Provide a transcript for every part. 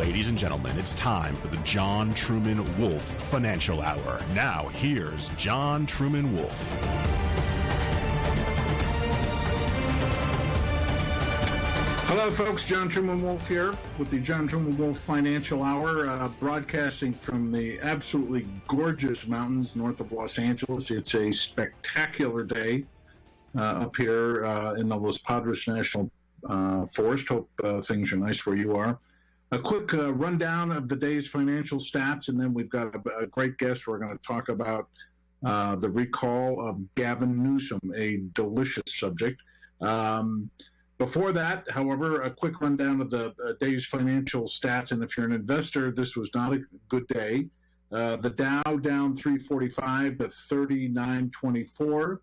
Ladies and gentlemen, it's time for the John Truman Wolfe Financial Hour. Now, here's John Truman Wolfe. Hello, folks. John Truman Wolfe here with the John Truman Wolfe Financial Hour, broadcasting from the absolutely gorgeous mountains north of Los Angeles. It's a spectacular day up here in the Los Padres National Forest. Hope things are nice where you are. A quick rundown of the day's financial stats, and then we've got a great guest. We're going to talk about the recall of Gavin Newsom, a delicious subject. Before that, however, a quick rundown of the day's financial stats. And if you're an investor, this was not a good day. The Dow down 345 to 3924.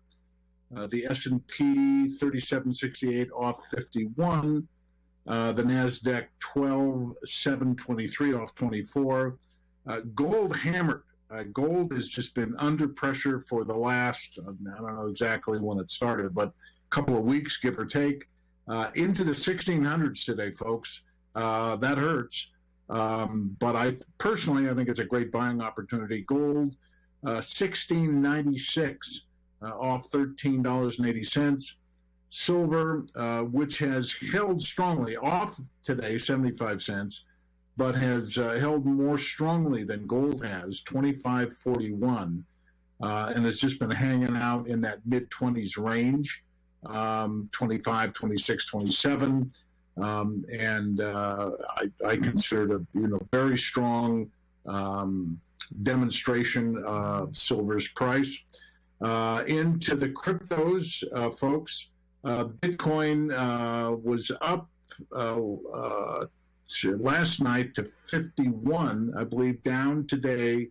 The S&P 3768 off 51. The NASDAQ 12,723 off 24. Gold hammered. Gold has just been under pressure for the last, I don't know exactly when it started, but a couple of weeks, give or take. Into the 1600s today, folks. That hurts. But I think it's a great buying opportunity. Gold, 1696, off $13.80. Silver, which has held strongly, off today, 75 cents, but has held more strongly than gold has, 25.41, and it's just been hanging out in that mid-20s range, 25, 26, 27, and I consider it a very strong demonstration of silver's price. Into the cryptos, folks. Bitcoin was up last night to 51, I believe, down today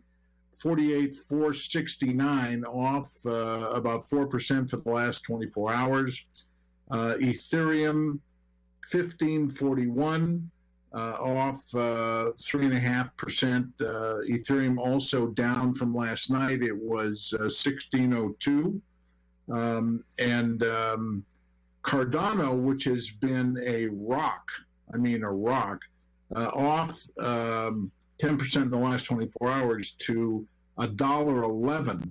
48,469, off about 4% for the last 24 hours. Ethereum 1541, off 3.5%. Ethereum also down from last night. It was 1602. And Cardano, which has been a rock, off 10% in the last 24 hours to $1.11.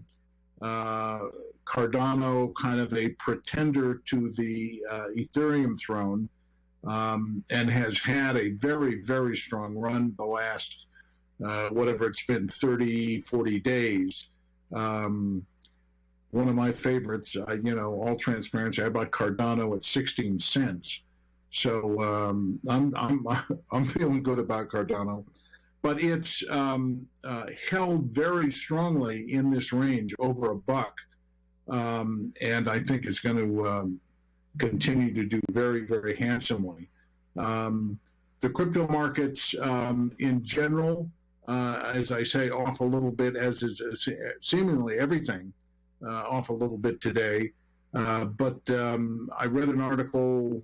Cardano, kind of a pretender to the Ethereum throne, and has had a very, very strong run the last, whatever it's been, 30, 40 days. One of my favorites, all transparency, I bought Cardano at 16 cents. So I'm feeling good about Cardano. But it's held very strongly in this range, over $1. And I think it's going to continue to do very, very handsomely. The crypto markets in general, as I say, off a little bit, as is seemingly everything. Off a little bit today, but I read an article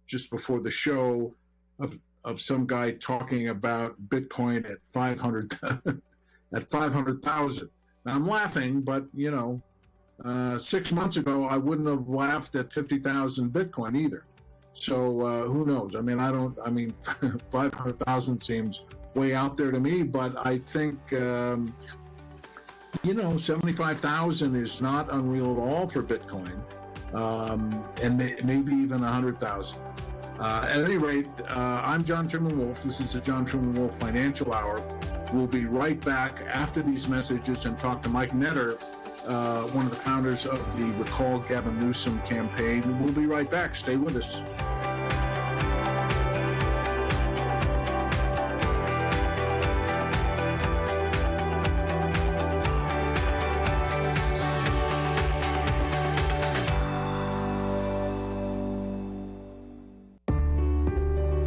just before the show of some guy talking about Bitcoin at 500,000. Now I'm laughing, but 6 months ago I wouldn't have laughed at 50,000 Bitcoin either. So who knows? 500,000 seems way out there to me, but I think. 75,000 is not unreal at all for Bitcoin, and maybe even 100,000. At any rate, I'm John Truman Wolfe. This is the John Truman Wolfe Financial Hour. We'll be right back after these messages and talk to Mike Netter, one of the founders of the Recall Gavin Newsom campaign. We'll be right back. Stay with us.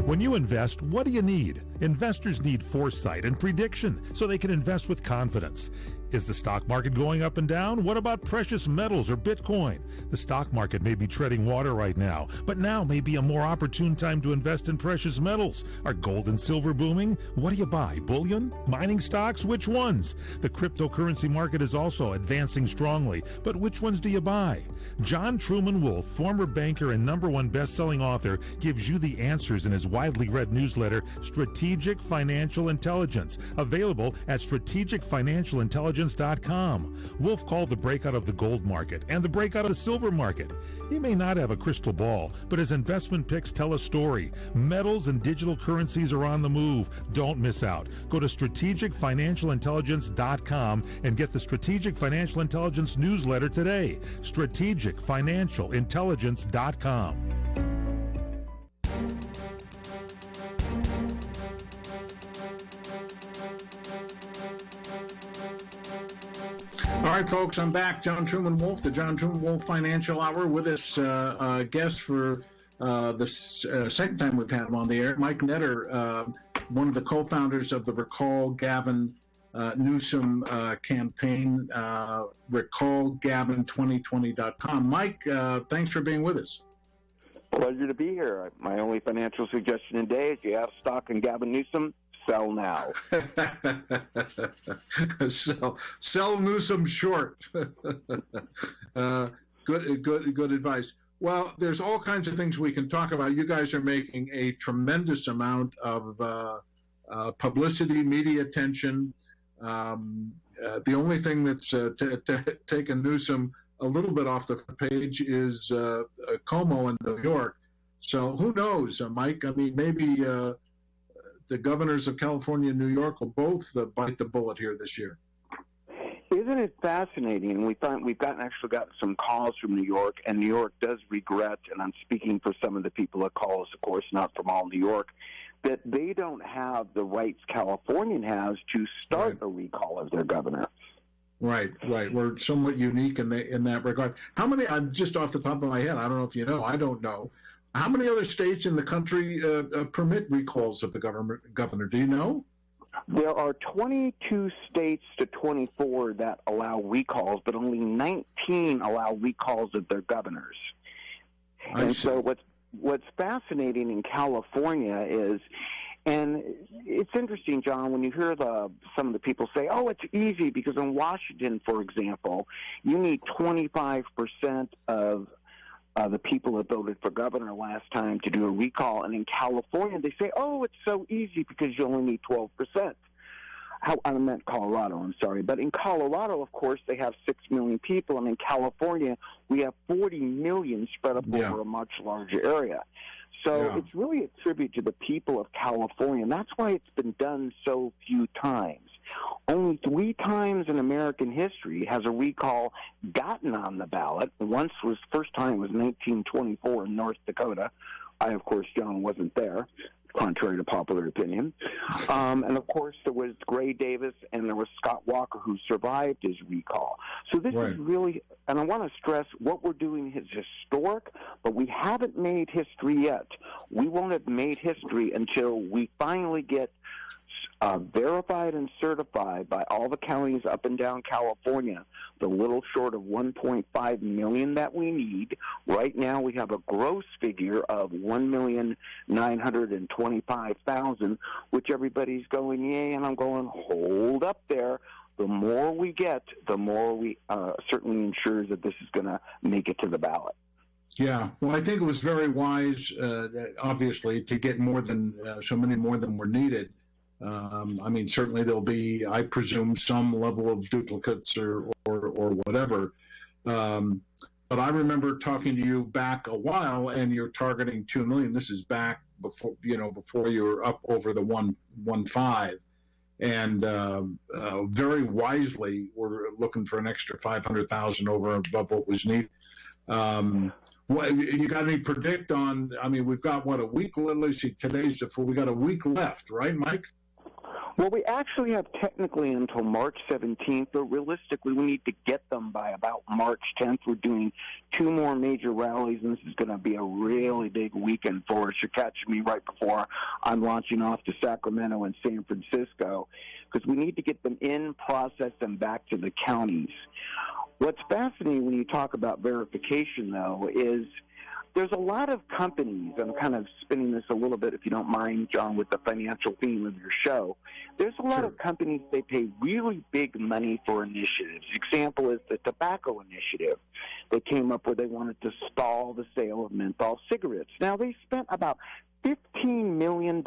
When you invest, what do you need? Investors need foresight and prediction so they can invest with confidence. Is the stock market going up and down? What about precious metals or Bitcoin? The stock market may be treading water right now, but now may be a more opportune time to invest in precious metals. Are gold and silver booming? What do you buy? Bullion? Mining stocks? Which ones? The cryptocurrency market is also advancing strongly, but which ones do you buy? John Truman Wolfe, former banker and #1 best-selling author, gives you the answers in his widely read newsletter, Strategic Financial Intelligence, available at strategicfinancialintelligence.com. Wolfe called the breakout of the gold market and the breakout of the silver market. He may not have a crystal ball, but his investment picks tell a story. Metals and digital currencies are on the move. Don't miss out. Go to strategicfinancialintelligence.com and get the Strategic Financial Intelligence newsletter today. strategicfinancialintelligence.com. All right, folks, I'm back. John Truman Wolfe, the John Truman Wolfe Financial Hour. With us, guest for the second time we've had him on the air, Mike Netter, one of the co-founders of the Recall Gavin Newsom campaign, recallgavin2020.com. Mike, thanks for being with us. Pleasure to be here. My only financial suggestion today is you have stock in Gavin Newsom, sell now. sell Newsom short. Good advice. Well, there's all kinds of things we can talk about. You guys are making a tremendous amount of publicity, media attention. The only thing that's taken Newsom a little bit off the page is Como in New York. So who knows, Mike? I mean, maybe the governors of California and New York will both bite the bullet here this year. Isn't it fascinating? And we've gotten some calls from New York, and New York does regret, and I'm speaking for some of the people that call us, of course, not from all New York, that they don't have the rights California has to start a recall of their governor. Right. We're somewhat unique in that regard. How many? I'm just off the top of my head. I don't know if you know. I don't know. How many other states in the country permit recalls of the governor? Do you know? There are 22 states to 24 that allow recalls, but only 19 allow recalls of their governors. So what's fascinating in California is, and it's interesting, John, when you hear some of the people say, oh, it's easy because in Washington, for example, you need 25% of the people that voted for governor last time to do a recall. And in California, they say, oh, it's so easy because you only need 12%. I meant Colorado, I'm sorry. But in Colorado, of course, they have 6 million people. And in California, we have 40 million spread up over a much larger area. So it's really a tribute to the people of California. And that's why it's been done so few times. Only 3 times in American history has a recall gotten on the ballot. First time was 1924 in North Dakota. I, of course, John, wasn't there, contrary to popular opinion. And, of course, there was Gray Davis and there was Scott Walker who survived his recall. So this is really, and I want to stress, what we're doing is historic, but we haven't made history yet. We won't have made history until we finally get verified and certified by all the counties up and down California, the little short of 1.5 million that we need. Right now we have a gross figure of 1,925,000, which everybody's going, yay, and I'm going, hold up there. The more we get, the more we certainly ensures that this is going to make it to the ballot. Yeah, well, I think it was very wise, obviously, to get more than so many more than were needed. I mean, certainly there'll be, I presume, some level of duplicates or whatever. But I remember talking to you back a while, and you're targeting 2 million. This is back before you were up over the 1.5, and very wisely, we're looking for an extra 500,000 over and above what was needed. You got any predict on? I mean, we've got a week. Let's see, we got a week left, right, Mike? Well, we actually have technically until March 17th, but realistically, we need to get them by about March 10th. We're doing 2 more major rallies, and this is going to be a really big weekend for us. You're catching me right before I'm launching off to Sacramento and San Francisco. because we need to get them in, process them back to the counties. What's fascinating when you talk about verification, though, is there's a lot of companies, I'm kind of spinning this a little bit, if you don't mind, John, with the financial theme of your show. There's a lot of companies, they pay really big money for initiatives. Example is the tobacco initiative. They came up where they wanted to stall the sale of menthol cigarettes. Now, they spent about $15 million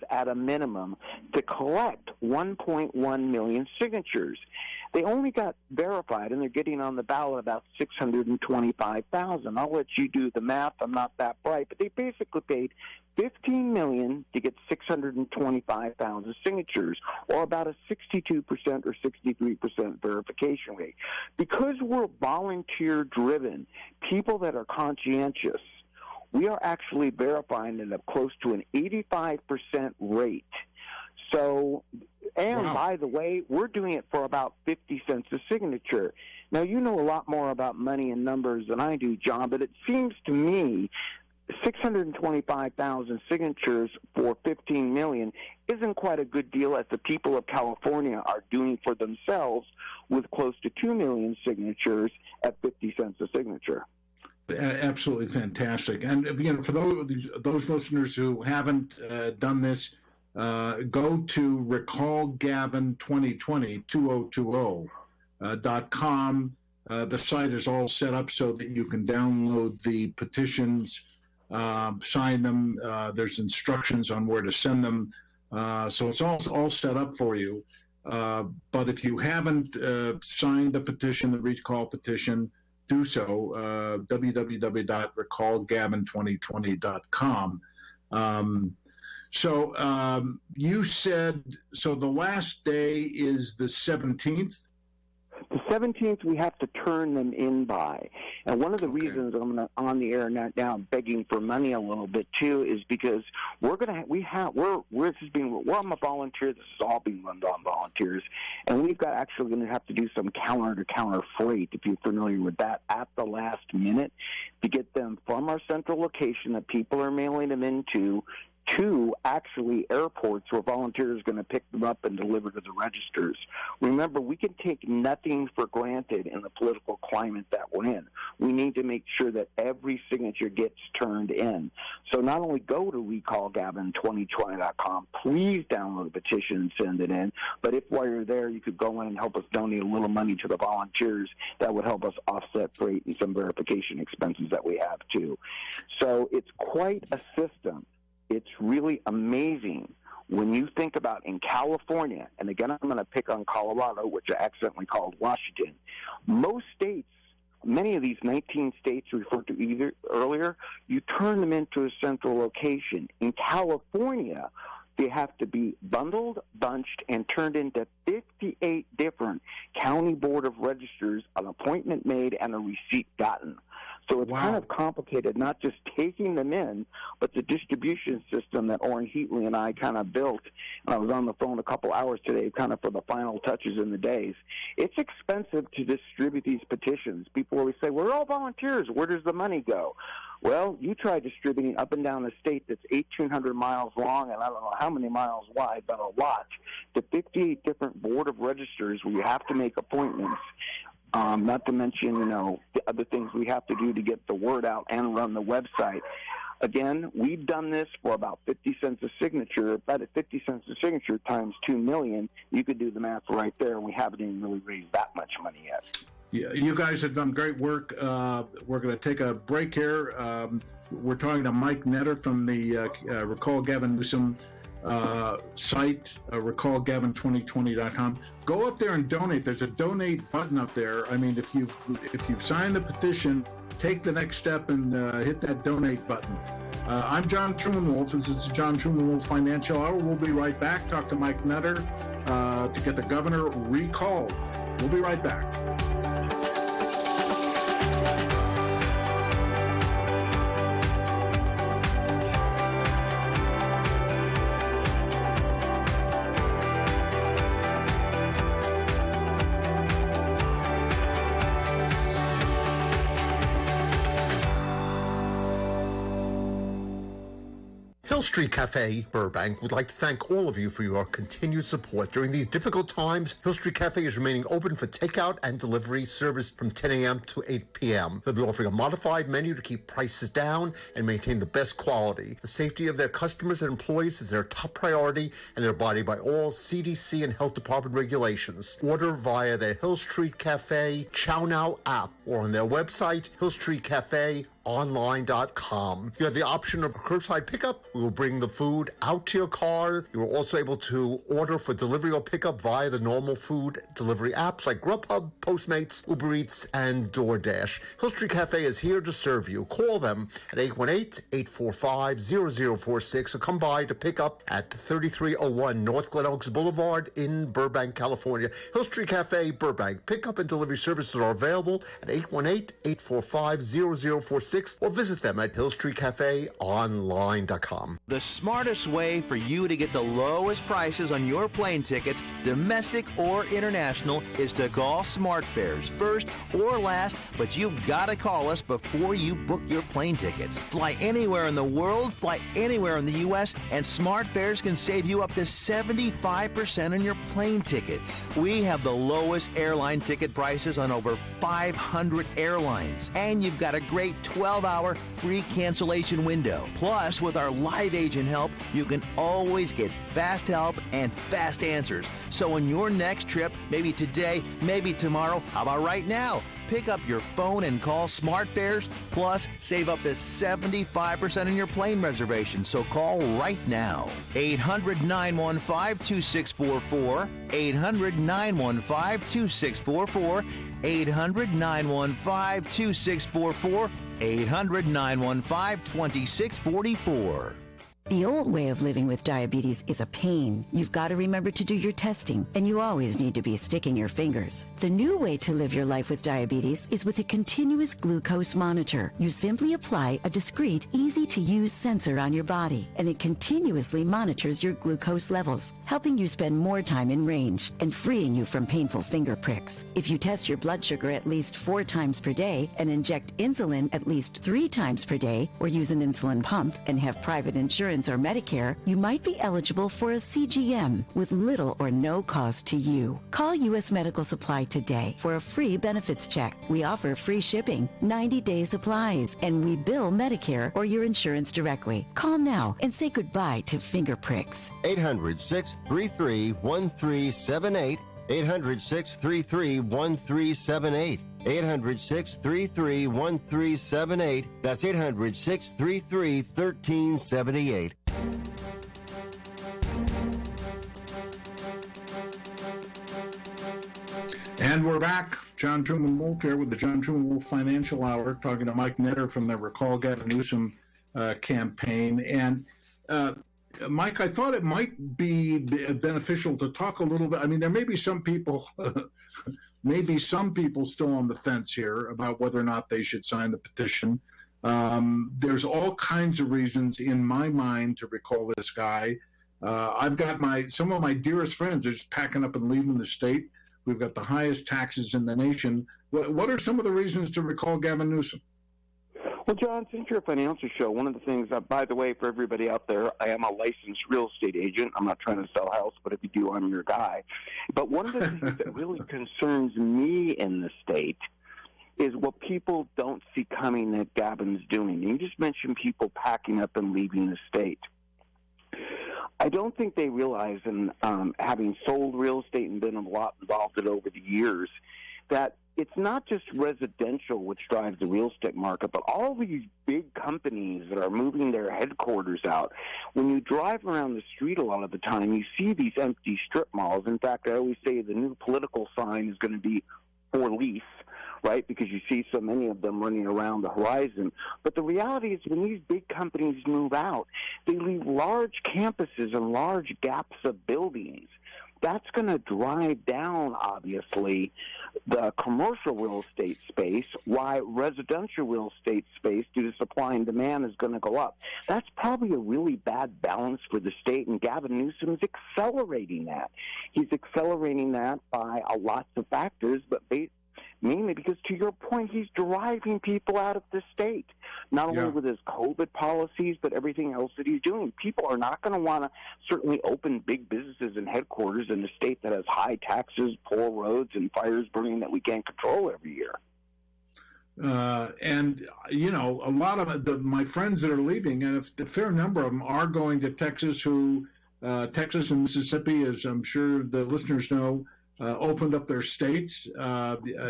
at a minimum to collect 1.1 million signatures. They only got verified, and they're getting on the ballot about 625,000. I'll let you do the math. I'm not that bright, but they basically paid $15 million to get 625,000 signatures, or about a 62% or 63% verification rate. Because we're volunteer-driven, people that are conscientious, we are actually verifying at a close to an 85% rate. So, and by the way, we're doing it for about 50 cents a signature. Now, you know a lot more about money and numbers than I do, John, but it seems to me 625,000 signatures for $15 million isn't quite a good deal, as the people of California are doing for themselves with close to 2 million signatures at 50 cents a signature. Absolutely fantastic. And again, for those listeners who haven't done this, go to recallgavin2020.com. The site is all set up so that you can download the petitions, sign them. There's instructions on where to send them. So it's all set up for you. But if you haven't signed the petition, the recall petition, do so, www.recallgavin2020.com. So you said, so the last day is the 17th? The 17th, we have to turn them in by. And one of the reasons I'm on the air now begging for money a little bit too is because we're I'm a volunteer. This is all being run on volunteers, and we've got actually going to have to do some counter-to-counter freight, if you're familiar with that, at the last minute to get them from our central location that people are mailing them into to actually airports where volunteers are going to pick them up and deliver to the registers. Remember, we can take nothing for granted in the political climate that we're in. We need to make sure that every signature gets turned in. So not only go to recallgavin2020.com, please download the petition and send it in, but if while you're there, you could go in and help us donate a little money to the volunteers. That would help us offset freight and some verification expenses that we have too. So it's quite a system. It's really amazing when you think about in California, and again, I'm going to pick on Colorado, which I accidentally called Washington. Most states, many of these 19 states referred to earlier, you turn them into a central location. In California, they have to be bundled, bunched, and turned into 58 different county board of registers, an appointment made, and a receipt gotten. So it's kind of complicated, not just taking them in, but the distribution system that Orrin Heatley and I kind of built. I was on the phone a couple hours today kind of for the final touches in the days. It's expensive to distribute these petitions. People always say, we're all volunteers. Where does the money go? Well, you try distributing up and down a state that's 1,800 miles long and I don't know how many miles wide, but a lot, to 58 different board of registers where you have to make appointments. Not to mention, the other things we have to do to get the word out and run the website. Again, we've done this for about 50 cents a signature. About at 50 cents a signature times 2 million, you could do the math right there, and we haven't even really raised that much money yet. Yeah, you guys have done great work. We're going to take a break here. We're talking to Mike Netter from the Recall Gavin Newsom site, recallgavin2020.com. Go up there and donate. There's a donate button up there. I mean, if you've signed the petition, take the next step and hit that donate button. I'm John Truman Wolfe. This is the John Truman Wolfe Financial Hour. We'll be right back. Talk to Mike Netter to get the governor recalled. We'll be right back. Hill Street Cafe, Burbank, would like to thank all of you for your continued support. During these difficult times, Hill Street Cafe is remaining open for takeout and delivery service from 10 a.m. to 8 p.m. They'll be offering a modified menu to keep prices down and maintain the best quality. The safety of their customers and employees is their top priority, and they're abiding by all CDC and Health Department regulations. Order via the Hill Street Cafe Chow Now app or on their website, hillstreetcafeonline.com. You have the option of curbside pickup. We will bring the food out to your car. You are also able to order for delivery or pickup via the normal food delivery apps like Grubhub, Postmates, Uber Eats, and DoorDash. Hill Street Cafe is here to serve you. Call them at 818-845-0046 or come by to pick up at 3301 North Glen Oaks Boulevard in Burbank, California. Hill Street Cafe, Burbank. Pickup and delivery services are available at 818-845-0046 or visit them at hillstreetcafeonline.com. The smartest way for you to get the lowest prices on your plane tickets, domestic or international, is to call SmartFares. First or last, but you've got to call us before you book your plane tickets. Fly anywhere in the world, fly anywhere in the U.S., and SmartFares can save you up to 75% on your plane tickets. We have the lowest airline ticket prices on over 500 airlines, and you've got a great 12-hour free cancellation window. Plus, with our live agent help, you can always get fast help and fast answers. So on your next trip, maybe today, maybe tomorrow, how about right now? Pick up your phone and call SmartFares, plus save up to 75% on your plane reservation. So call right now. 800-915-2644, 800-915-2644, 800-915-2644, 800-915-2644. The old way of living with diabetes is a pain. You've got to remember to do your testing, and you always need to be sticking your fingers. The new way to live your life with diabetes is with a continuous glucose monitor. You simply apply a discreet, easy-to-use sensor on your body, and it continuously monitors your glucose levels, helping you spend more time in range and freeing you from painful finger pricks. If you test your blood sugar at least 4 times per day and inject insulin at least 3 times per day, or use an insulin pump and have private insurance or Medicare, you might be eligible for a CGM with little or no cost to you. Call U.S. Medical Supply today for a free benefits check. We offer free shipping, 90-day supplies, and we bill Medicare or your insurance directly. Call now and say goodbye to finger pricks. 800-633-1378. 800-633-1378. 800-633-1378. That's 800-633-1378. And we're back. John Truman Wolfe here with the John Truman Wolfe Financial Hour, talking to Mike Netter from the Recall Gavin Newsom campaign. And Mike, I thought it might be beneficial to talk a little bit. I mean, there may be some people, still on the fence here about whether or not they should sign the petition. There's all kinds of reasons in my mind to recall this guy. I've got some of my dearest friends are just packing up and leaving the state. We've got the highest taxes in the nation. What are some of the reasons to recall Gavin Newsom? Well, John, since you're a financial show, one of the things, by the way, for everybody out there, I am a licensed real estate agent. I'm not trying to sell a house, but if you do, I'm your guy. But one of the things that really concerns me in the state is what people don't see coming that Gavin's doing. You just mentioned people packing up and leaving the state. I don't think they realize, and having sold real estate and been a lot involved in it over the years, that it's not just residential which drives the real estate market, but all these big companies that are moving their headquarters out. When you drive around the street a lot of the time, you see these empty strip malls. In fact, I always say the new political sign is going to be for lease, right, because you see so many of them running around the horizon. But the reality is when these big companies move out, they leave large campuses and large gaps of buildings. That's going to drive down, obviously, the commercial real estate space, why residential real estate space, due to supply and demand, is going to go up. That's probably a really bad balance for the state, and Gavin Newsom is accelerating that. He's accelerating that by lots of factors, but mainly because, to your point, he's driving people out of the state, not only with his COVID policies, but everything else that he's doing. People are not going to want to certainly open big businesses and headquarters in a state that has high taxes, poor roads, and fires burning that we can't control every year. And, you know, a lot of my friends that are leaving, and a fair number of them are going to Texas, Texas and Mississippi, as I'm sure the listeners know, opened up their states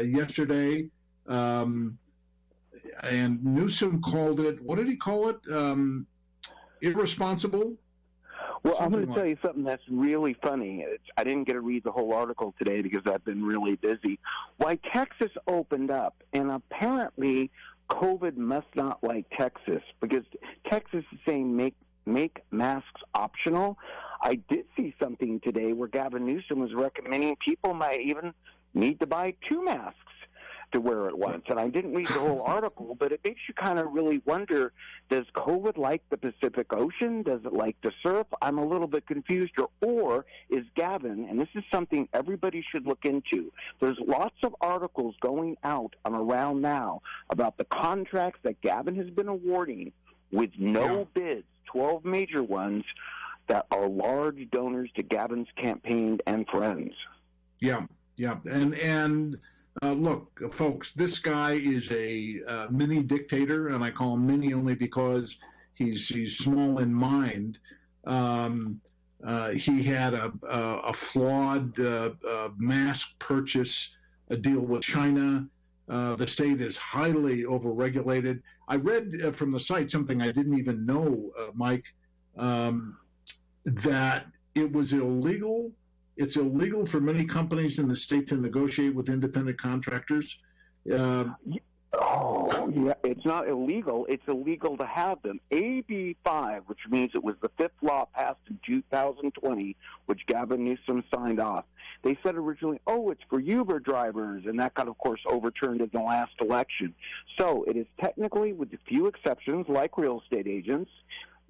yesterday. And Newsom called it, what did he call it? Irresponsible? Well, I'm going to tell you something that's really funny. I didn't get to read the whole article today because I've been really busy. Why Texas opened up, and apparently COVID must not like Texas, because Texas is saying make masks optional. I did see something today where Gavin Newsom was recommending people might even need to buy 2 masks to wear at once. And I didn't read the whole article, but it makes you kind of really wonder, does COVID like the Pacific Ocean? Does it like to surf? I'm a little bit confused. Or is Gavin, and this is something everybody should look into, there's lots of articles going out and around now about the contracts that Gavin has been awarding with no bids, 12 major ones, that are large donors to Gavin's campaign and friends. Yeah. And look, folks, this guy is a mini dictator, and I call him mini only because he's small in mind. He had a flawed mask purchase deal with China. The state is highly overregulated. I read from the site something I didn't even know, Mike, that it was illegal. It's illegal for many companies in the state to negotiate with independent contractors. It's not illegal. It's illegal to have them. AB 5, which means it was the 5th law passed in 2020, which Gavin Newsom signed off. They said originally, it's for Uber drivers, and that got, of course, overturned in the last election. So it is technically, with a few exceptions, like real estate agents,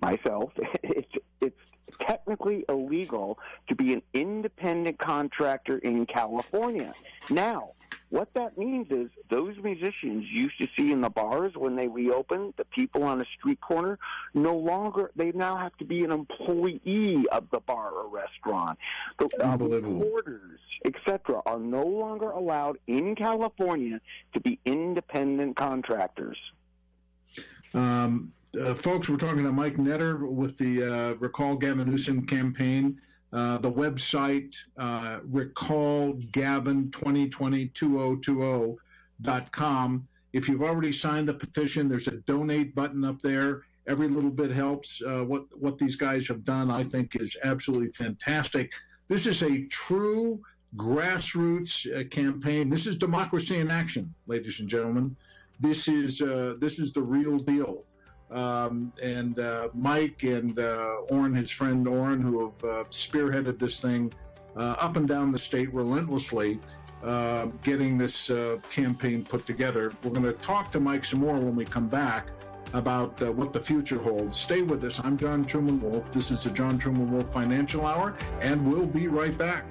myself, it's technically illegal to be an independent contractor in California. Now, what that means is those musicians you used to see in the bars when they reopened, the people on the street corner, they now have to be an employee of the bar or restaurant. The reporters, etc., are no longer allowed in California to be independent contractors. Folks, we're talking to Mike Netter with the Recall Gavin Newsom campaign. The website, recallgavin20202020.com. If you've already signed the petition, there's a donate button up there. Every little bit helps. What these guys have done, I think, is absolutely fantastic. This is a true grassroots campaign. This is democracy in action, ladies and gentlemen. This is the real deal. And Mike and Orrin, his friend Orrin, who have spearheaded this thing up and down the state relentlessly, getting this campaign put together. We're going to talk to Mike some more when we come back about what the future holds. Stay with us. I'm John Truman Wolfe. This is the John Truman Wolfe Financial Hour, and we'll be right back.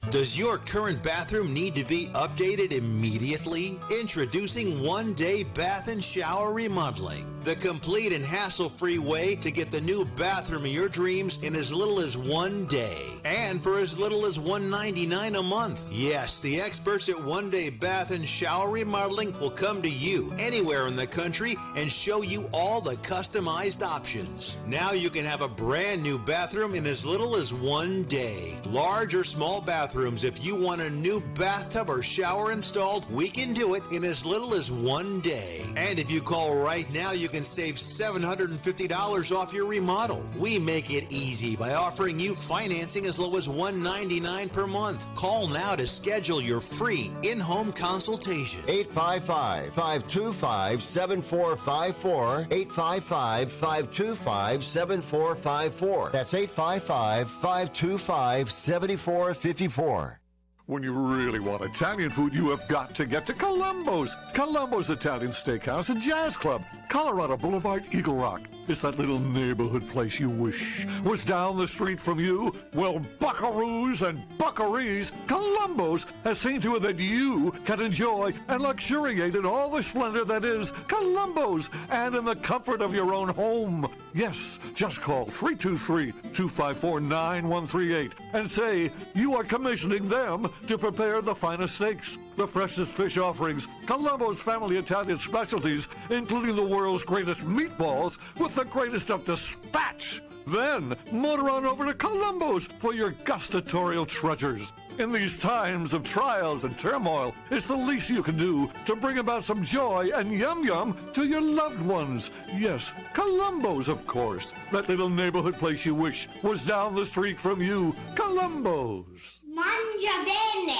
Does your current bathroom need to be updated immediately? Introducing One Day Bath and Shower Remodeling, the complete and hassle-free way to get the new bathroom of your dreams in as little as 1 day, and for as little as $199 a month. Yes, the experts at One Day Bath and Shower Remodeling will come to you anywhere in the country and show you all the customized options. Now you can have a brand new bathroom in as little as 1 day. Large or small bathrooms bathrooms. If you want a new bathtub or shower installed, we can do it in as little as 1 day. And if you call right now, you can save $750 off your remodel. We make it easy by offering you financing as low as $199 per month. Call now to schedule your free in-home consultation. 855-525-7454. 855-525-7454. That's 855-525-7454. When you really want Italian food, you have got to get to Columbo's. Columbo's Italian Steakhouse and Jazz Club, Colorado Boulevard, Eagle Rock. It's that little neighborhood place you wish was down the street from you. Well, buckaroos and buckarees, Columbo's has seen to it that you can enjoy and luxuriate in all the splendor that is Columbo's and in the comfort of your own home. Yes, just call 323-254-9138 and say you are commissioning them to prepare the finest steaks, the freshest fish offerings, Columbo's family Italian specialties, including the world's greatest meatballs with the greatest of dispatch. Then motor on over to Columbo's for your gustatorial treasures. In these times of trials and turmoil, it's the least you can do to bring about some joy and yum-yum to your loved ones. Yes, Columbo's, of course. That little neighborhood place you wish was down the street from you. Columbo's. Mangia bene.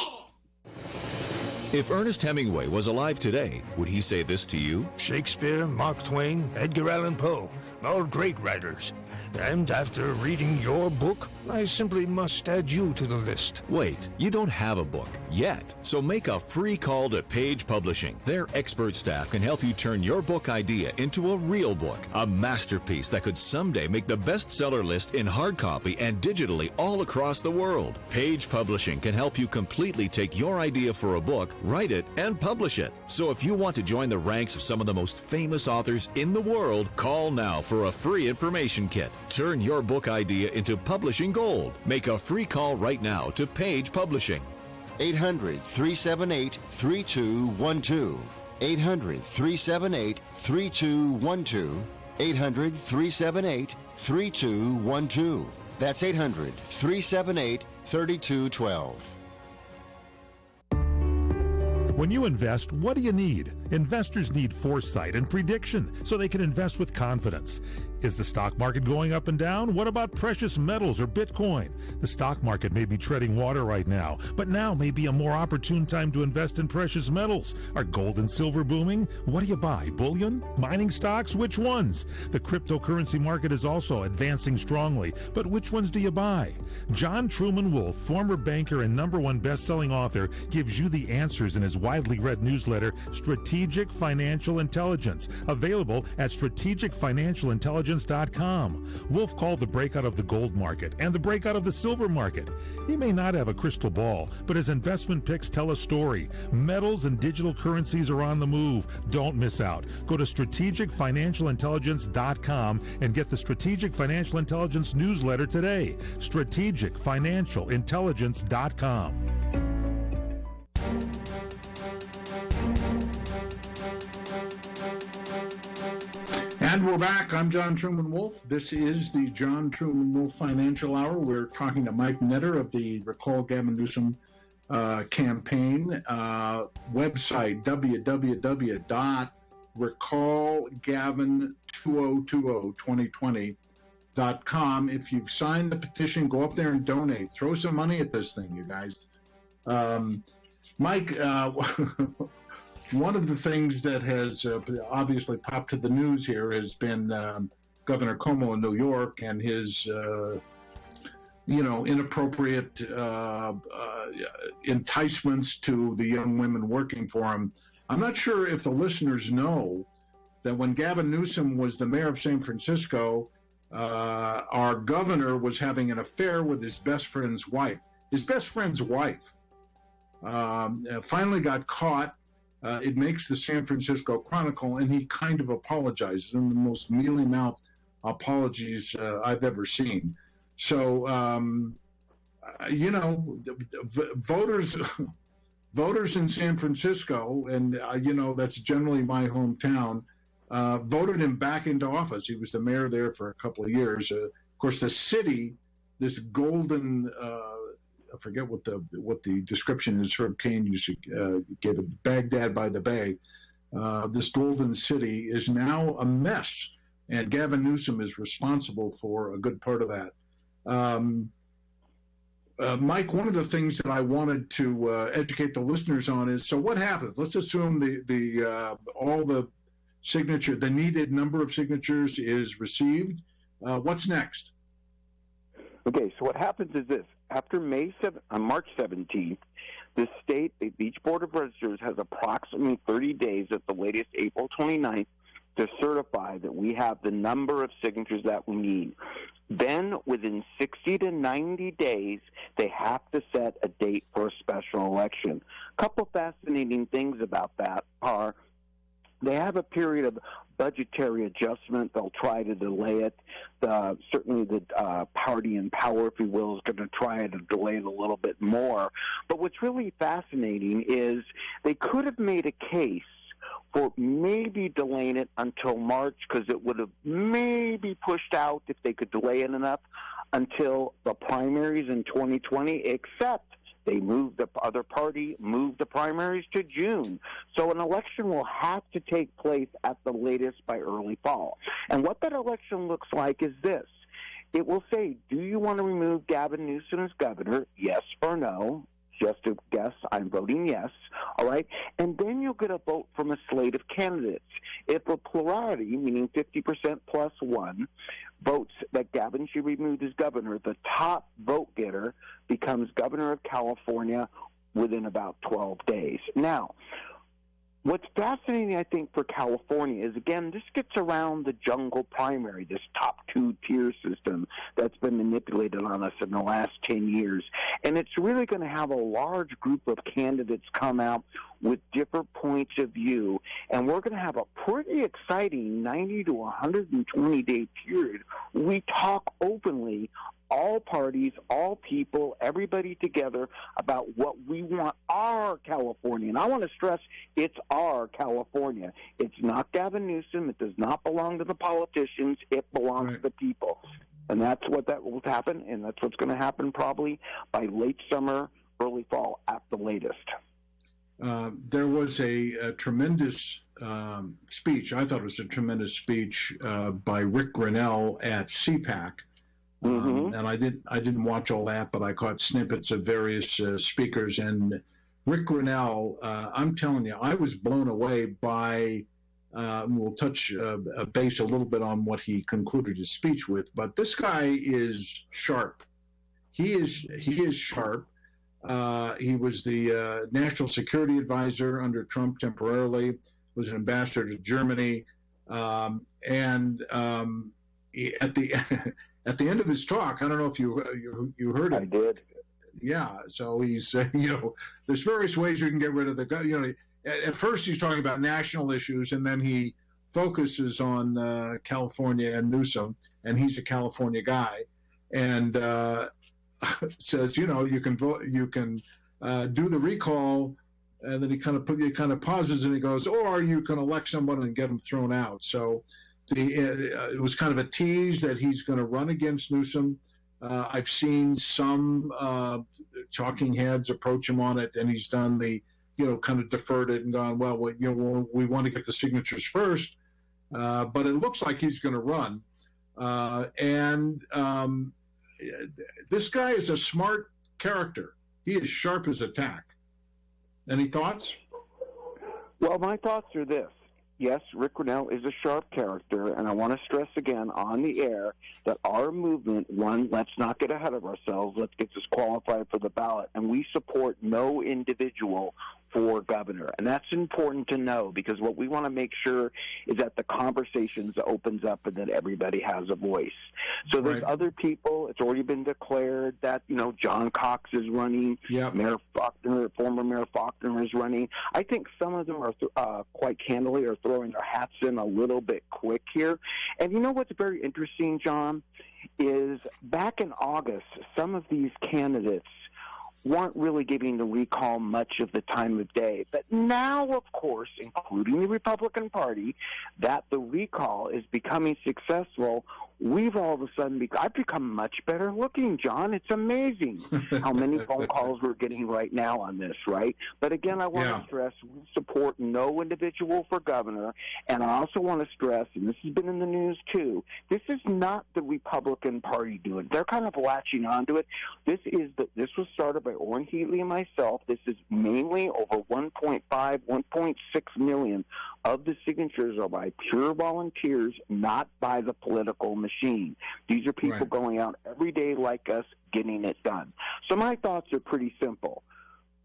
If Ernest Hemingway was alive today, would he say this to you? Shakespeare, Mark Twain, Edgar Allan Poe, all great writers. And after reading your book, I simply must add you to the list. Wait, you don't have a book yet. So make a free call to Page Publishing. Their expert staff can help you turn your book idea into a real book, a masterpiece that could someday make the bestseller list in hard copy and digitally all across the world. Page Publishing can help you completely take your idea for a book, write it, and publish it. So if you want to join the ranks of some of the most famous authors in the world, call now for a free information kit. Turn your book idea into publishing gold. Make a free call right now to Page Publishing. 800-378-3212. 800-378-3212. 800-378-3212. That's 800-378-3212. When you invest, what do you need? Investors need foresight and prediction so they can invest with confidence. Is the stock market going up and down? What about precious metals or Bitcoin? The stock market may be treading water right now, but now may be a more opportune time to invest in precious metals. Are gold and silver booming? What do you buy? Bullion? Mining stocks? Which ones? The cryptocurrency market is also advancing strongly, but which ones do you buy? John Truman Wolfe, former banker and #1 best-selling author, gives you the answers in his widely read newsletter, Strategic Financial Intelligence, available at strategicfinancialintelligence.com. Wolfe called the breakout of the gold market and the breakout of the silver market. He may not have a crystal ball, but his investment picks tell a story. Metals and digital currencies are on the move. Don't miss out. Go to strategicfinancialintelligence.com and get the Strategic Financial Intelligence newsletter today. strategicfinancialintelligence.com. And we're back. I'm John Truman Wolfe. This is the John Truman Wolfe Financial Hour. We're talking to Mike Netter of the Recall Gavin Newsom campaign. Website, www.recallgavin2020.com. If you've signed the petition, go up there and donate. Throw some money at this thing, you guys. Mike, one of the things that has obviously popped to the news here has been Governor Cuomo in New York and his, inappropriate enticements to the young women working for him. I'm not sure if the listeners know that when Gavin Newsom was the mayor of San Francisco, our governor was having an affair with his best friend's wife. His best friend's wife finally got caught. It makes the San Francisco Chronicle, and he kind of apologizes in the most mealy-mouthed apologies I've ever seen. So, voters in San Francisco, and that's generally my hometown, voted him back into office. He was the mayor there for a couple of years. Of course, the city, this golden I forget what the description is. Herb Cain used to give it, Baghdad by the Bay. This golden city is now a mess, and Gavin Newsom is responsible for a good part of that. Mike, one of the things that I wanted to educate the listeners on is, so what happens? Let's assume all the the needed number of signatures is received. What's next? Okay, so what happens is this. After March 17th, the each Board of Registers has approximately 30 days at the latest, April 29th, to certify that we have the number of signatures that we need. Then, within 60 to 90 days, they have to set a date for a special election. A couple fascinating things about that are they have a period of budgetary adjustment. They'll try to delay it. Certainly the party in power, if you will, is going to try to delay it a little bit more. But what's really fascinating is they could have made a case for maybe delaying it until March, because it would have maybe pushed out, if they could delay it enough, until the primaries in 2020, except they moved the other party, moved the primaries to June. So an election will have to take place at the latest by early fall. And what that election looks like is this. It will say, do you want to remove Gavin Newsom as governor? Yes or no? Just to guess, I'm voting yes, all right? And then you'll get a vote from a slate of candidates. If a plurality, meaning 50% plus one, votes that Gavin should be removed as governor, the top vote getter becomes governor of California within about 12 days. Now, what's fascinating, I think, for California is, again, this gets around the jungle primary, this top two-tier system that's been manipulated on us in the last 10 years. And it's really going to have a large group of candidates come out with different points of view. And we're going to have a pretty exciting 90 to 120-day period. We talk openly, all parties, all people, everybody together, about what we want our California. And I want to stress, it's our California. It's not Gavin Newsom. It does not belong to the politicians. It belongs to the people. And that's what that will happen, and that's what's going to happen probably by late summer, early fall at the latest. There was a tremendous speech. I thought it was a tremendous speech by Rick Grinnell at CPAC. And I didn't watch all that, but I caught snippets of various speakers. And Rick Grinnell, I'm telling you, I was blown away by. We'll touch base a little bit on what he concluded his speech with, but this guy is sharp. He is sharp. He was the national security advisor under Trump temporarily. Was an ambassador to Germany, and at the end of his talk, I don't know if you heard it. I did. Yeah. So he's there's various ways you can get rid of the At first, he's talking about national issues, and then he focuses on California and Newsom, and he's a California guy, and says, you can vote, you can do the recall, and then he kind of pauses and he goes, or you can elect someone and get them thrown out. So it was kind of a tease that he's going to run against Newsom. I've seen some talking heads approach him on it, and he's done the kind of deferred it and gone, well, we want to get the signatures first, but it looks like he's going to run. This guy is a smart character. He is sharp as a tack. Any thoughts? Well, my thoughts are this. Yes, Rick Grinnell is a sharp character, and I want to stress again on the air that our movement, one, let's not get ahead of ourselves. Let's get this qualified for the ballot, and we support no individual for governor. And that's important to know, because what we want to make sure is that the conversations opens up and that everybody has a voice. So there's other people. It's already been declared that, John Cox is running. Yep. Former Mayor Faulkner is running. I think some of them are quite candidly are throwing their hats in a little bit quick here. And you know what's very interesting, John, is back in August, some of these candidates weren't really giving the recall much of the time of day. But now, of course, including the Republican Party, that the recall is becoming successful, we've all of a sudden I've become much better looking, John. It's amazing how many phone calls we're getting right now on this, right? But again, I want to stress we support no individual for governor, and I also want to stress, and this has been in the news too, this is not the Republican Party doing it. They're kind of latching onto it. This was started by Orrin Heatley and myself. This is mainly over 1.6 million of the signatures are by pure volunteers, not by the political machine. These are people going out every day like us, getting it done. So my thoughts are pretty simple.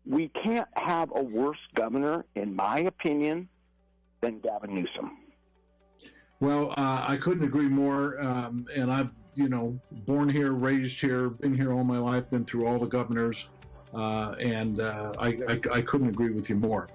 We can't have a worse governor, in my opinion, than Gavin Newsom. Well, I couldn't agree more. And I've, born here, raised here, been here all my life, been through all the governors, and I couldn't agree with you more.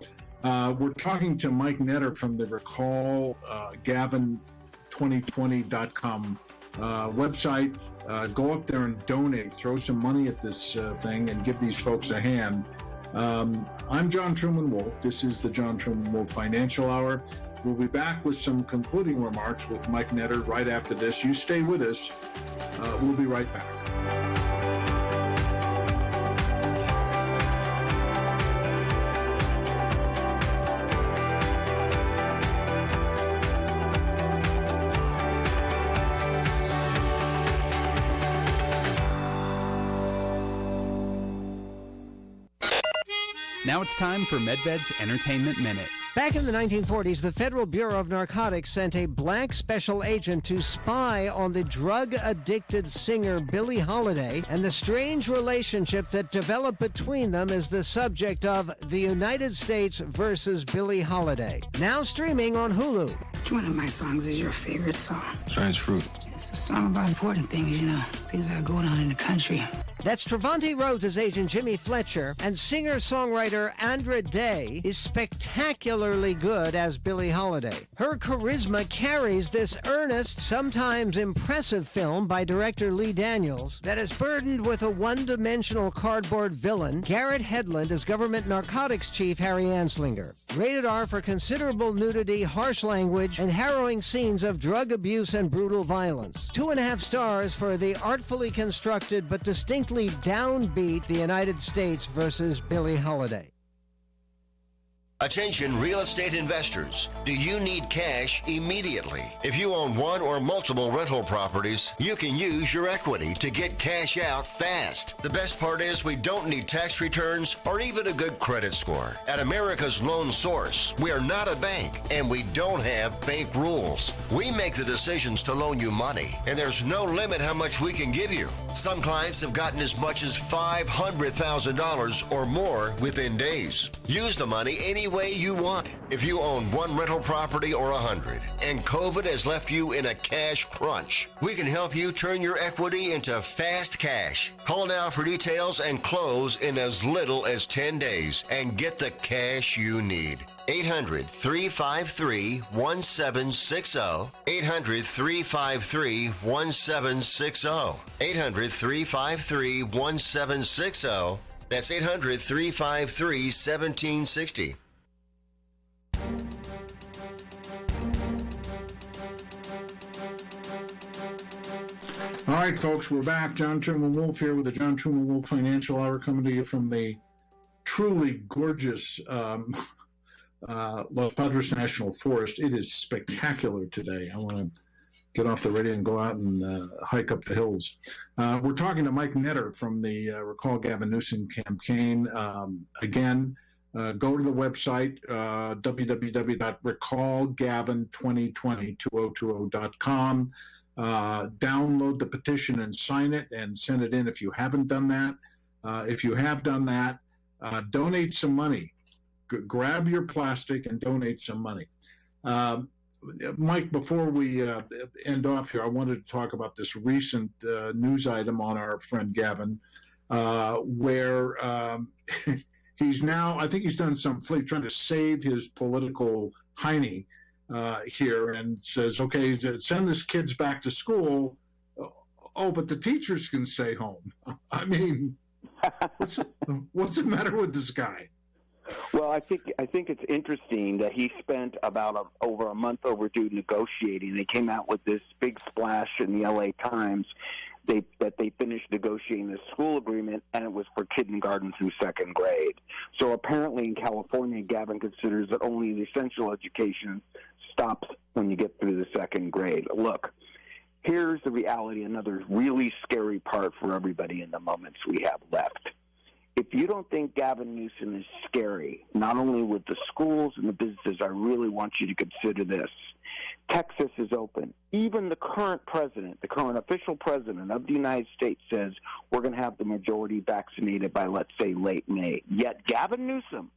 We're talking to Mike Netter from the Recall Gavin2020.com website. Go up there and donate. Throw some money at this thing and give these folks a hand. I'm John Truman Wolfe. This is the John Truman Wolfe Financial Hour. We'll be back with some concluding remarks with Mike Netter right after this. You stay with us. We'll be right back. Now it's time for MedVed's Entertainment Minute. Back in the 1940s, the Federal Bureau of Narcotics sent a black special agent to spy on the drug-addicted singer Billie Holiday, and the strange relationship that developed between them is the subject of The United States versus Billie Holiday. Now streaming on Hulu. Which one of my songs is your favorite song? Strange Fruit. It's a song about important things, things that are going on in the country. That's Trevante Rhodes' agent Jimmy Fletcher, and singer-songwriter Andra Day is spectacularly good as Billie Holiday. Her charisma carries this earnest, sometimes impressive film by director Lee Daniels that is burdened with a one-dimensional cardboard villain, Garrett Hedlund as government narcotics chief Harry Anslinger. Rated R for considerable nudity, harsh language, and harrowing scenes of drug abuse and brutal violence. 2.5 stars for the artfully constructed but distinctly downbeat The United States versus Billie Holiday. Attention real estate investors. Do you need cash immediately? If you own one or multiple rental properties, you can use your equity to get cash out fast. The best part is we don't need tax returns or even a good credit score. At America's Loan Source, we are not a bank and we don't have bank rules. We make the decisions to loan you money, and there's no limit how much we can give you. Some clients have gotten as much as $500,000 or more within days. Use the money any way you want. If you own one rental property or 100 and COVID has left you in a cash crunch, we can help you turn your equity into fast cash. Call now for details and close in as little as 10 days and get the cash you need. 800-353-1760. 800-353-1760. 800-353-1760. That's 800-353-1760. All right, folks, we're back. John Truman Wolfe here with the John Truman Wolfe Financial Hour, coming to you from the truly gorgeous Los Padres National Forest. It is spectacular today. I want to get off the radio and go out and hike up the hills. We're talking to Mike Netter from the Recall Gavin Newsom campaign. Again, go to the website, www.recallgavin2020.com. Download the petition and sign it and send it in if you haven't done that. If you have done that, donate some money. Grab your plastic and donate some money. Mike, before we end off here, I wanted to talk about this recent news item on our friend Gavin, where he's now, I think he's done some, trying to save his political hiney here, and says, okay, send this kids back to school. Oh, but the teachers can stay home. I mean, what's the matter with this guy? Well, I think it's interesting that he spent about over a month overdue negotiating. They came out with this big splash in the L.A. Times that they finished negotiating the school agreement, and it was for kindergarten through second grade. So apparently in California, Gavin considers that only the essential education stops when you get through the second grade. Look, here's the reality, another really scary part for everybody in the moments we have left. If you don't think Gavin Newsom is scary, not only with the schools and the businesses, I really want you to consider this. Texas is open. Even the current president, the current official president of the United States says we're going to have the majority vaccinated by, let's say, late May. Yet Gavin Newsom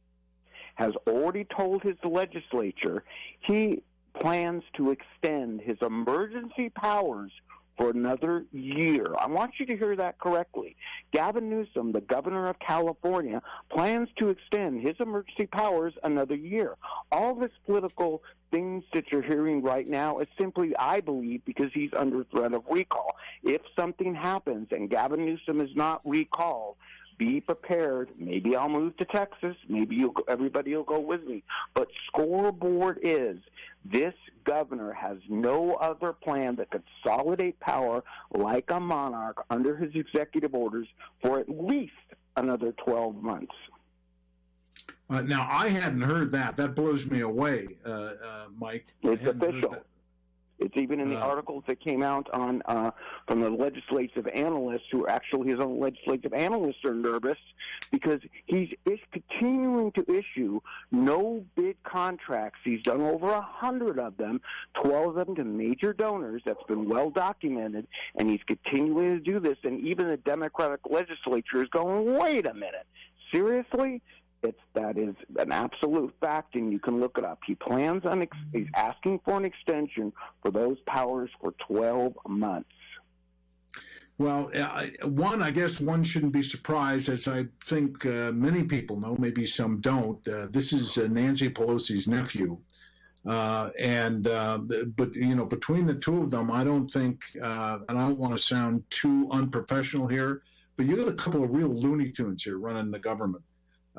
has already told his legislature he plans to extend his emergency powers for another year. I want you to hear that correctly. Gavin Newsom, the governor of California, plans to extend his emergency powers another year. All this political things that you're hearing right now is simply, I believe, because he's under threat of recall. If something happens and Gavin Newsom is not recalled, be prepared. Maybe I'll move to Texas. Maybe everybody will go with me. But scoreboard is this governor has no other plan to consolidate power like a monarch under his executive orders for at least another 12 months. Now, I hadn't heard that. That blows me away, Mike. It's official. It's even in the articles that came out on from the legislative analysts, who are actually his own legislative analysts are nervous because he's continuing to issue no bid contracts. He's done over 100 of them, 12 of them to major donors. That's been well documented, and he's continuing to do this. And even the Democratic legislature is going, wait a minute, seriously? That is an absolute fact, and you can look it up. He plans on he's asking for an extension for those powers for 12 months. Well, I guess one shouldn't be surprised, as I think many people know, maybe some don't. This is Nancy Pelosi's nephew, but between the two of them, I don't think, and I don't want to sound too unprofessional here, but you got a couple of real Looney Tunes here running the government.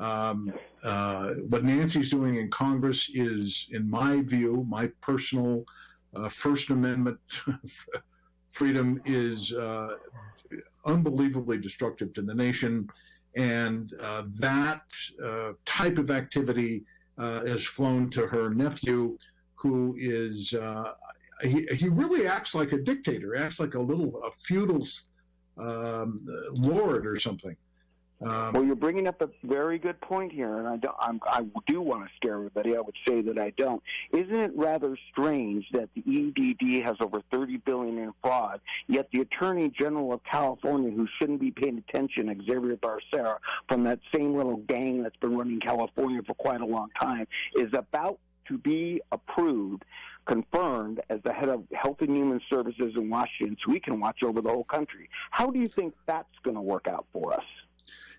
What Nancy's doing in Congress is, in my view, my personal First Amendment freedom is unbelievably destructive to the nation. And that type of activity has flown to her nephew, who is, he really acts like a dictator, acts like a feudal lord or something. Well, you're bringing up a very good point here, and I do want to scare everybody. I would say that I don't. Isn't it rather strange that the EDD has over $30 billion in fraud, yet the Attorney General of California, who shouldn't be paying attention, Xavier Becerra, from that same little gang that's been running California for quite a long time, is about to be confirmed as the head of Health and Human Services in Washington, so we can watch over the whole country. How do you think that's going to work out for us?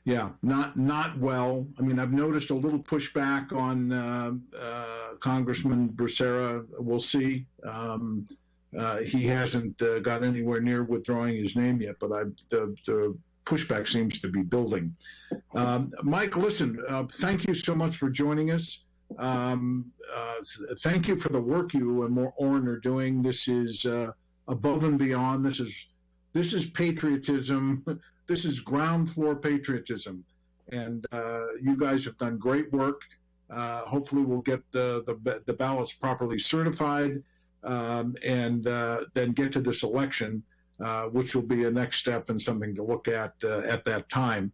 Yeah, not well. I mean, I've noticed a little pushback on Congressman Becerra. We'll see. He hasn't got anywhere near withdrawing his name yet, but the pushback seems to be building. Mike, listen, thank you so much for joining us. Thank you for the work you and Orrin are doing. This is above and beyond. This is patriotism. This is ground floor patriotism, and you guys have done great work. Hopefully, we'll get the ballots properly certified, and then get to this election, which will be a next step and something to look at that time.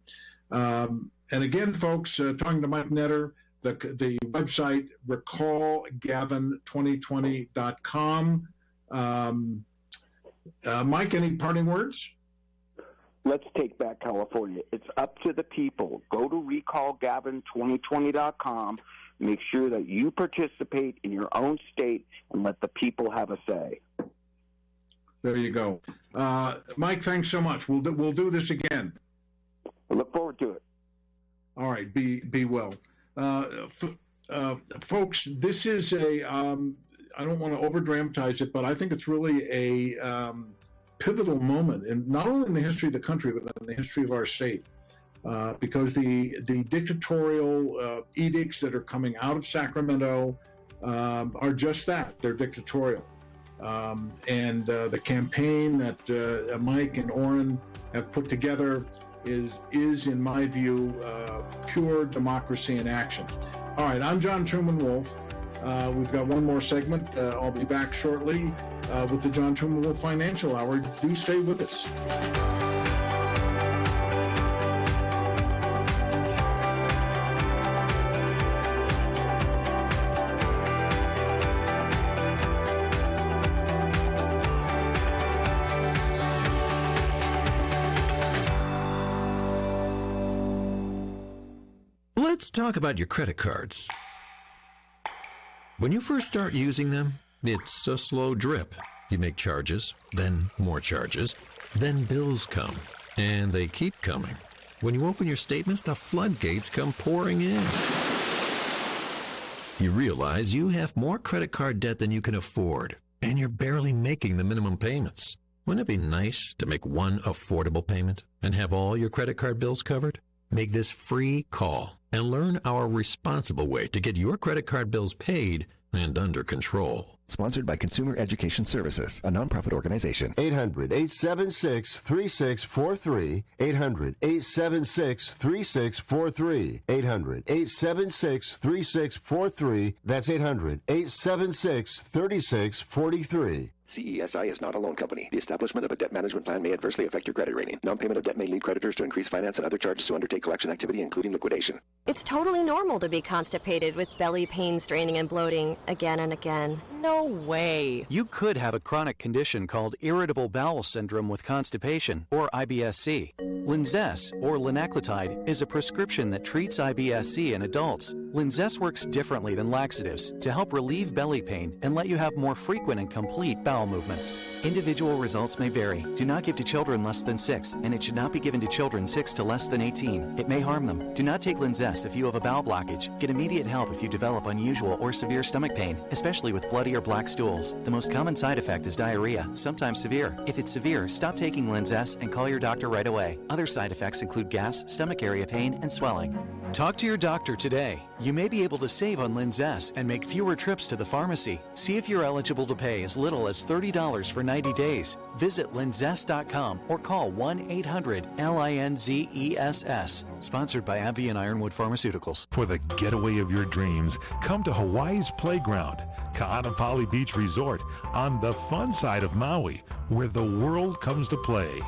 And again, folks, talking to Mike Netter, the website recallgavin2020.com. Mike, any parting words? Let's take back California. It's up to the people. Go to recallgavin2020.com. Make sure that you participate in your own state and let the people have a say. There you go. Mike, thanks so much. We'll do this again. I look forward to it. All right. Be well. Folks, this is I don't want to over-dramatize it, but I think it's really a pivotal moment, in not only in the history of the country, but in the history of our state. because the dictatorial edicts that are coming out of Sacramento are just that. They're dictatorial. And the campaign that Mike and Orrin have put together is in my view, pure democracy in action. All right, I'm John Truman Wolfe. We've got one more segment. I'll be back shortly with the John Truman Wolfe Financial Hour. Do stay with us. Let's talk about your credit cards. When you first start using them, it's a slow drip. You make charges, then more charges, then bills come, and they keep coming. When you open your statements, the floodgates come pouring in. You realize you have more credit card debt than you can afford, and you're barely making the minimum payments. Wouldn't it be nice to make one affordable payment and have all your credit card bills covered? Make this free call and learn our responsible way to get your credit card bills paid and under control. Sponsored by Consumer Education Services, a nonprofit organization. 800-876-3643. 800-876-3643. 800-876-3643. That's 800-876-3643. CESI is not a loan company. The establishment of a debt management plan may adversely affect your credit rating. Non-payment of debt may lead creditors to increase finance and other charges to undertake collection activity, including liquidation. It's totally normal to be constipated with belly pain, straining, and bloating again and again. No way. You could have a chronic condition called irritable bowel syndrome with constipation, or IBS-C. Linzess, or linaclotide, is a prescription that treats IBS-C in adults. Linzess works differently than laxatives to help relieve belly pain and let you have more frequent and complete bowel movements. Individual results may vary. Do not give to children less than 6, and it should not be given to children 6 to less than 18. It may harm them. Do not take Linzess if you have a bowel blockage. Get immediate help if you develop unusual or severe stomach pain, especially with bloody or black stools. The most common side effect is diarrhea, sometimes severe. If it's severe, stop taking Linzess and call your doctor right away. Other side effects include gas, stomach area pain, and swelling. Talk to your doctor today. You may be able to save on Linzess and make fewer trips to the pharmacy. See if you're eligible to pay as little as $30 for 90 days. Visit linzess.com or call 1-800-LINZESS. Sponsored by AbbVie and Ironwood Pharmaceuticals. For the getaway of your dreams, come to Hawaii's Playground, Ganapali Beach Resort, on the fun side of Maui, where the world comes to play.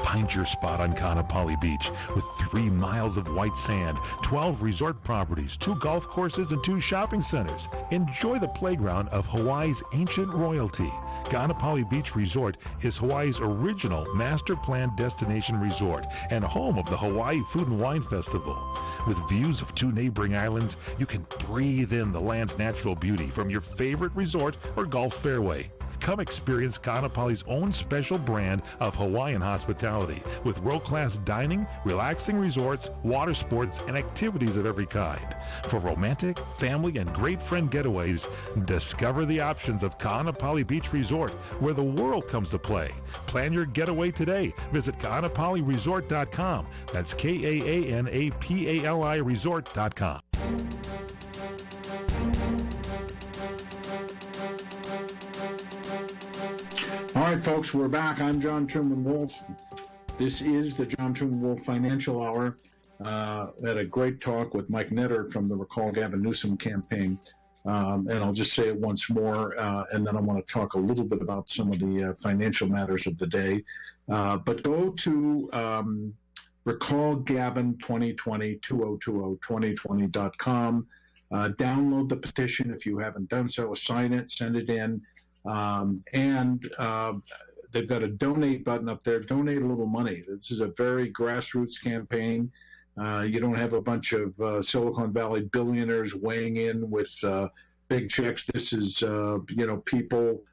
Find your spot on Ganapali Beach with 3 miles of white sand, 12 resort properties, 2 golf courses, and 2 shopping centers. Enjoy the playground of Hawaii's ancient royalty. Ganapali Beach Resort is Hawaii's original master planned destination resort and home of the Hawaii Food and Wine Festival. With views of 2 neighboring islands, you can breathe in the land's natural beauty from your favorite resort or golf fairway. Come experience Ganapali's own special brand of Hawaiian hospitality with world-class dining, relaxing resorts, water sports, and activities of every kind. For romantic, family, and great friend getaways, discover the options of Ganapali Beach Resort, where the world comes to play. Plan your getaway today. Visit GanapaliResort.com. That's Kaanapali Resort.com. All right, folks, we're back. I'm John Truman Wolfe. This is the John Truman Wolfe Financial Hour. Had a great talk with Mike Netter from the Recall Gavin Newsom campaign. And I'll just say it once more, and then I want to talk a little bit about some of the financial matters of the day. But go to Recall Gavin 2020, 2020.com. Download the petition if you haven't done so. Sign it, send it in. And they've got a donate button up there. Donate a little money. This is a very grassroots campaign. You don't have a bunch of Silicon Valley billionaires weighing in with big checks. This is, people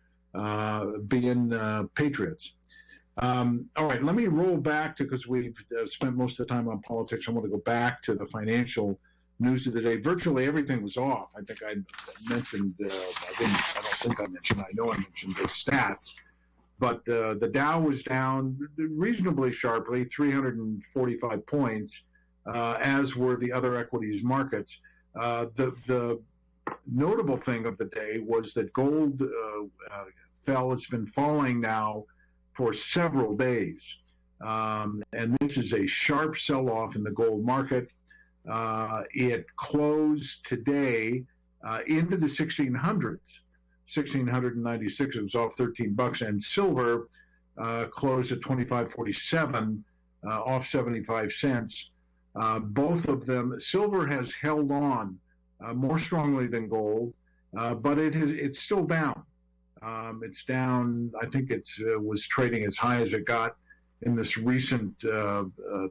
being patriots. All right, let me roll back to, because we've spent most of the time on politics. I want to go back to the financial news of the day. Virtually everything was off. I think I mentioned, I know I mentioned the stats, but the Dow was down reasonably sharply, 345 points. as were the other equities markets. The notable thing of the day was that gold fell. It's been falling now for several days. And this is a sharp sell-off in the gold market. It closed today into the 1600s, 1696. It was off $13, and silver closed at 25.47, off 75 cents. Both of them, silver has held on more strongly than gold, but it's still down. It's down. I think it was trading as high as it got in this recent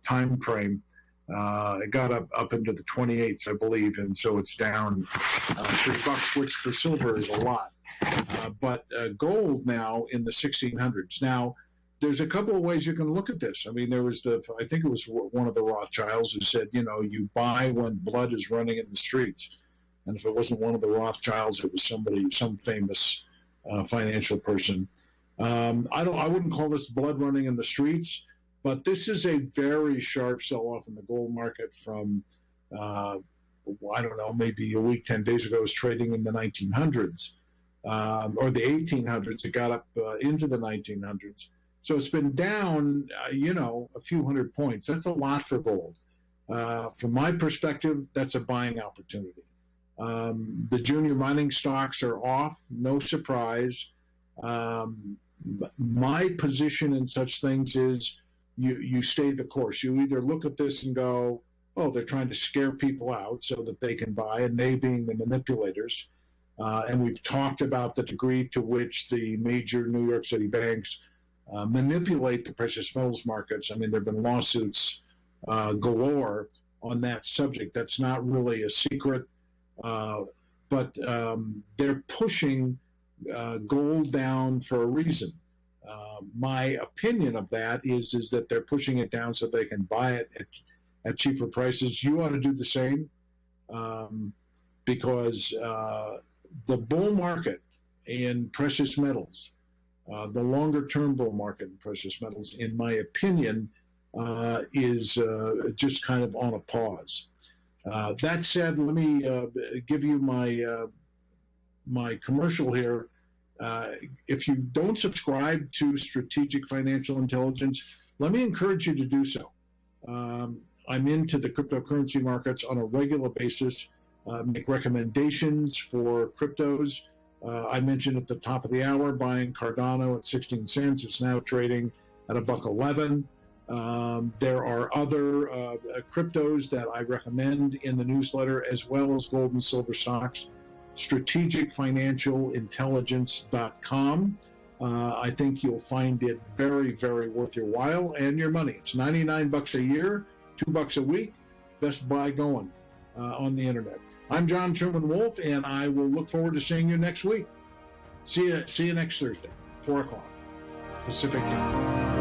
time frame. It got up into the 28s, I believe, and so it's down $3, which for silver is a lot. But gold now in the 1600s. Now, there's a couple of ways you can look at this. I mean, there was I think it was one of the Rothschilds who said, you buy when blood is running in the streets. And if it wasn't one of the Rothschilds, it was some famous financial person. I wouldn't call this blood running in the streets, but this is a very sharp sell-off in the gold market from, I don't know, maybe a week, 10 days ago. It was trading in the 1900s or the 1800s. It got up into the 1900s. So it's been down, a few hundred points. That's a lot for gold. From my perspective, that's a buying opportunity. The junior mining stocks are off, no surprise. My position in such things is you stay the course. You either look at this and go, oh, they're trying to scare people out so that they can buy, and they being the manipulators. And we've talked about the degree to which the major New York City banks manipulate the precious metals markets. I mean, there have been lawsuits galore on that subject. That's not really a secret, but they're pushing gold down for a reason. My opinion of that is that they're pushing it down so they can buy it at cheaper prices. You ought to do the same, because the bull market in precious metals, the longer-term bull market in precious metals, in my opinion, is just kind of on a pause. That said, let me give you my commercial here. If you don't subscribe to Strategic Financial Intelligence, let me encourage you to do so. I'm into the cryptocurrency markets on a regular basis, make recommendations for cryptos. I mentioned at the top of the hour buying Cardano at 16 cents. It's now trading at $1.11. There are other cryptos that I recommend in the newsletter, as well as gold and silver stocks. strategicfinancialintelligence.com. I think you'll find it very, very worth your while and your money. It's $99 a year, $2 a week. Best buy going on the internet. I'm John Truman Wolfe, and I will look forward to seeing you next week. See you next Thursday, 4 o'clock Pacific time.